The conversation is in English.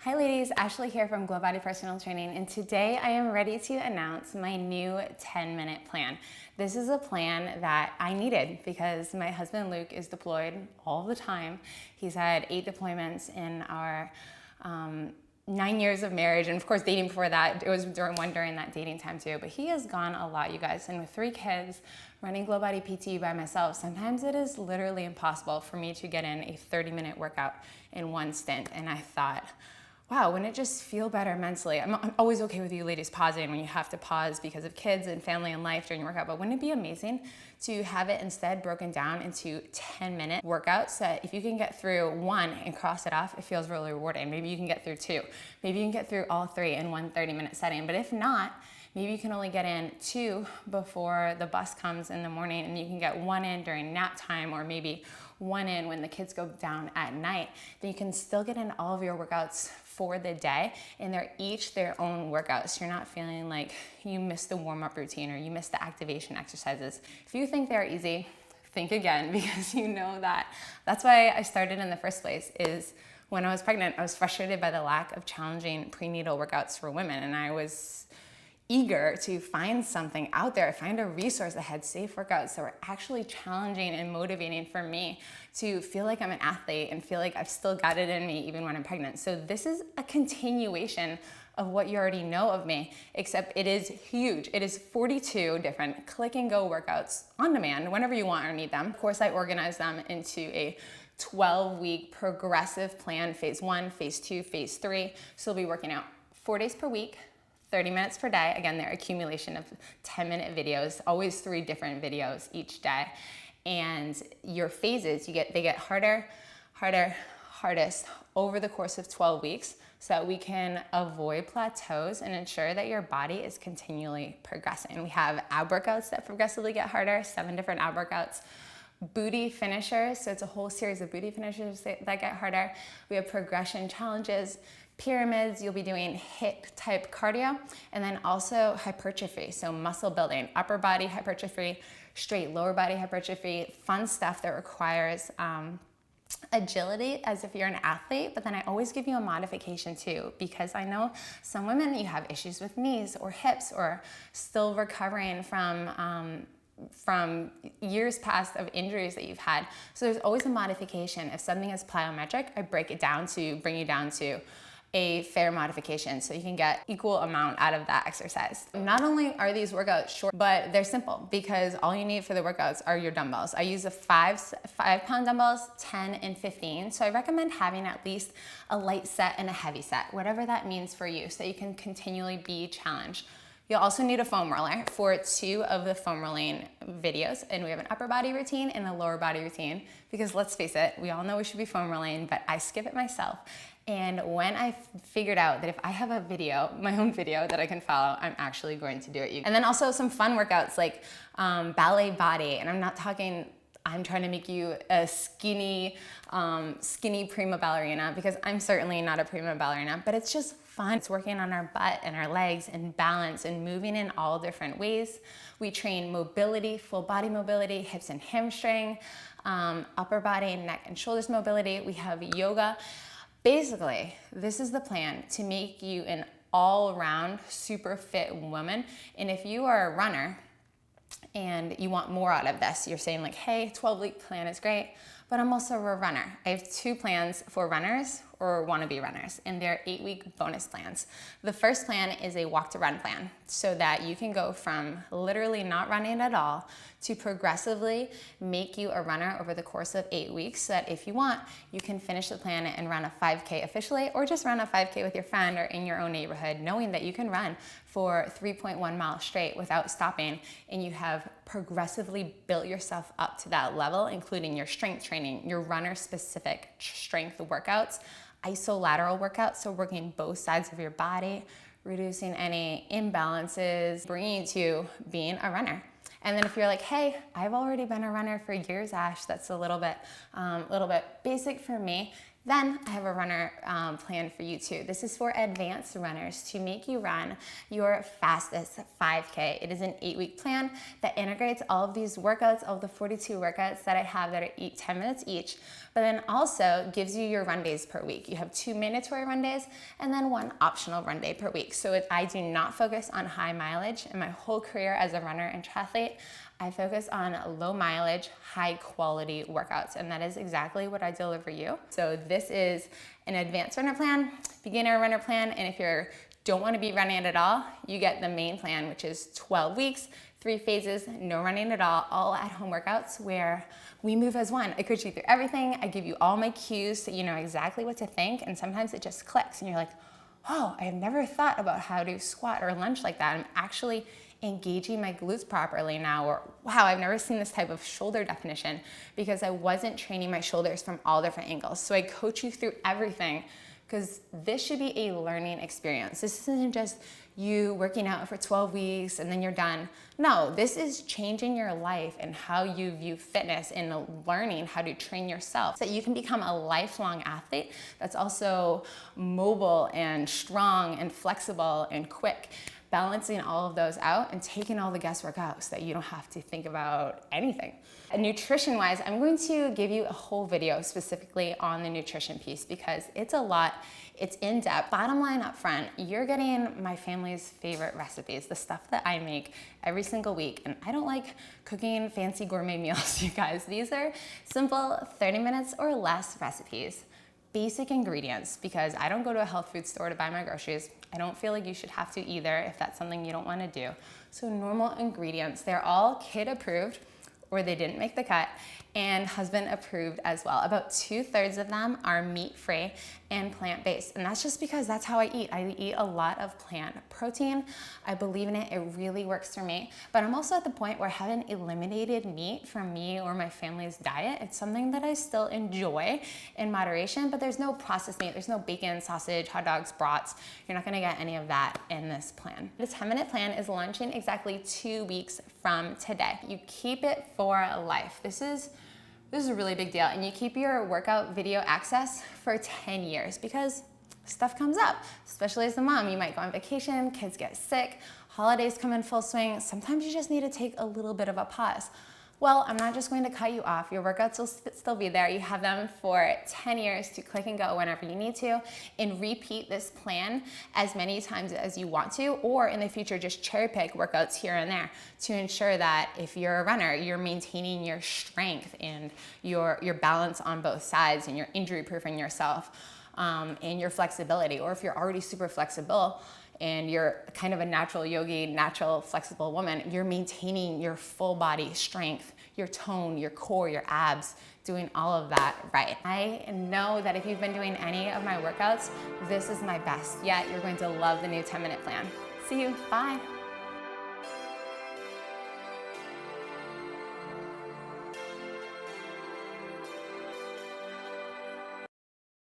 Hi ladies, Ashley here from GlowBody Personal Training, and today I am ready to announce my new 10-minute plan. This is a plan that I needed because my husband Luke is deployed all the time. He's had 8 deployments in our 9 years of marriage, and of course dating before that. It was during that dating time too, but he has gone a lot, you guys, and with 3 kids, running GlowBodyPT by myself, sometimes it is literally impossible for me to get in a 30-minute workout in one stint. And I thought, wow, wouldn't it just feel better mentally? I'm always okay with you ladies pausing when you have to pause because of kids and family and life during your workout, but wouldn't it be amazing to have it instead broken down into 10-minute workouts that if you can get through 1 and cross it off, it feels really rewarding. Maybe you can get through 2. Maybe you can get through all 3 in one 30-minute setting, but if not, maybe you can only get in 2 before the bus comes in the morning, and you can get 1 in during nap time, or maybe 1 in when the kids go down at night. Then you can still get in all of your workouts for the day, and they're each their own workouts. You're not feeling like you missed the warm-up routine or you missed the activation exercises. If you think they're easy, think again, because you know that. That's why I started in the first place. Is when I was pregnant, I was frustrated by the lack of challenging prenatal workouts for women, and I was eager to find something out there, find a resource that had safe workouts that were actually challenging and motivating for me to feel like I'm an athlete and feel like I've still got it in me even when I'm pregnant. So this is a continuation of what you already know of me, except it is huge. It is 42 different click and go workouts on demand whenever you want or need them. Of course, I organize them into a 12-week progressive plan, phase 1, phase 2, phase 3. So we'll be working out 4 days per week, 30 minutes per day. Again, they're accumulation of 10-minute videos, always 3 different videos each day. And your phases, they get harder, hardest over the course of 12 weeks so that we can avoid plateaus and ensure that your body is continually progressing. We have ab workouts that progressively get harder, 7 different ab workouts. Booty finishers, so it's a whole series of booty finishers that get harder. We have progression challenges, pyramids, you'll be doing HIIT type cardio, and then also hypertrophy, so muscle building, upper body hypertrophy, straight lower body hypertrophy, fun stuff that requires agility as if you're an athlete, but then I always give you a modification too, because I know some women, you have issues with knees or hips or still recovering from years past of injuries that you've had. So there's always a modification. If something is plyometric, I break it down to bring you down to a fair modification so you can get equal amount out of that exercise. Not only are these workouts short, but they're simple because all you need for the workouts are your dumbbells. I use the 5-pound dumbbells, 10 and 15. So I recommend having at least a light set and a heavy set, whatever that means for you, so that you can continually be challenged. You'll also need a foam roller for 2 of the foam rolling videos, and we have an upper body routine and a lower body routine, because let's face it, we all know we should be foam rolling, but I skip it myself. And when I figured out that if I have a video, my own video that I can follow, I'm actually going to do it. And then also some fun workouts like ballet body, and I'm not talking, I'm trying to make you a skinny prima ballerina, because I'm certainly not a prima ballerina, but it's just fun. It's working on our butt and our legs and balance and moving in all different ways. We train mobility, full body mobility, hips and hamstring, upper body, neck and shoulders mobility. We have yoga. Basically, this is the plan to make you an all-around super fit woman. And if you are a runner and you want more out of this, you're saying like, hey, 12-week plan is great, but I'm also a runner. I have 2 plans for runners or wannabe runners, and they're 8-week bonus plans. The first plan is a walk to run plan, so that you can go from literally not running at all to progressively make you a runner over the course of 8 weeks, so that if you want, you can finish the plan and run a 5K officially, or just run a 5K with your friend or in your own neighborhood, knowing that you can run for 3.1 miles straight without stopping, and you have progressively built yourself up to that level, including your strength training, your runner-specific strength workouts, isolateral workouts, so working both sides of your body, reducing any imbalances, bringing you to being a runner. And then if you're like, hey, I've already been a runner for years, Ash, that's a little bit basic for me, Then I have a runner plan for you too. This is for advanced runners to make you run your fastest 5K. It is an 8-week plan that integrates all of these workouts, all of the 42 workouts that I have that are 10 minutes each, but then also gives you your run days per week. You have 2 mandatory run days and then 1 optional run day per week. So I do not focus on high mileage. In my whole career as a runner and triathlete, I focus on low mileage, high quality workouts, and that is exactly what I deliver you. So this is an advanced runner plan, beginner runner plan, and if you don't want to be running at all, you get the main plan, which is 12 weeks, 3 phases, no running at all at-home workouts where we move as one. I coach you through everything. I give you all my cues so you know exactly what to think, and sometimes it just clicks and you're like, oh, I have never thought about how to squat or lunge like that. I'm actually engaging my glutes properly now, or wow, I've never seen this type of shoulder definition because I wasn't training my shoulders from all different angles. So I coach you through everything because this should be a learning experience. This isn't just you working out for 12 weeks and then you're done. No, this is changing your life and how you view fitness and learning how to train yourself so that you can become a lifelong athlete that's also mobile and strong and flexible and quick, balancing all of those out and taking all the guesswork out so that you don't have to think about anything. And nutrition-wise, I'm going to give you a whole video specifically on the nutrition piece because it's a lot, it's in-depth. Bottom line up front, you're getting my family's favorite recipes, the stuff that I make every single week. And I don't like cooking fancy gourmet meals, you guys. These are simple 30 minutes or less recipes. Basic ingredients, because I don't go to a health food store to buy my groceries. I don't feel like you should have to either if that's something you don't want to do. So normal ingredients, they're all kid approved or they didn't make the cut, and husband approved as well. About 2/3 of them are meat-free and plant-based, and that's just because that's how I eat. I eat a lot of plant protein. I believe in it. It really works for me. But I'm also at the point where I haven't eliminated meat from me or my family's diet. It's something that I still enjoy in moderation, but there's no processed meat. There's no bacon, sausage, hot dogs, brats. You're not gonna get any of that in this plan. The 10-minute plan is launching exactly 2 weeks from today. You keep it for life. This is a really big deal, and you keep your workout video access for 10 years because stuff comes up, especially as a mom. You might go on vacation, kids get sick, holidays come in full swing. Sometimes you just need to take a little bit of a pause. Well, I'm not just going to cut you off. Your workouts will still be there. You have them for 10 years to click and go whenever you need to, and repeat this plan as many times as you want to, or in the future, just cherry pick workouts here and there to ensure that if you're a runner, you're maintaining your strength and your balance on both sides, and you're injury proofing yourself, and your flexibility. Or if you're already super flexible, and you're kind of a natural yogi, natural flexible woman, you're maintaining your full body strength, your tone, your core, your abs, doing all of that right. I know that if you've been doing any of my workouts, this is my best yet. You're going to love the new 10-minute plan. See you, bye.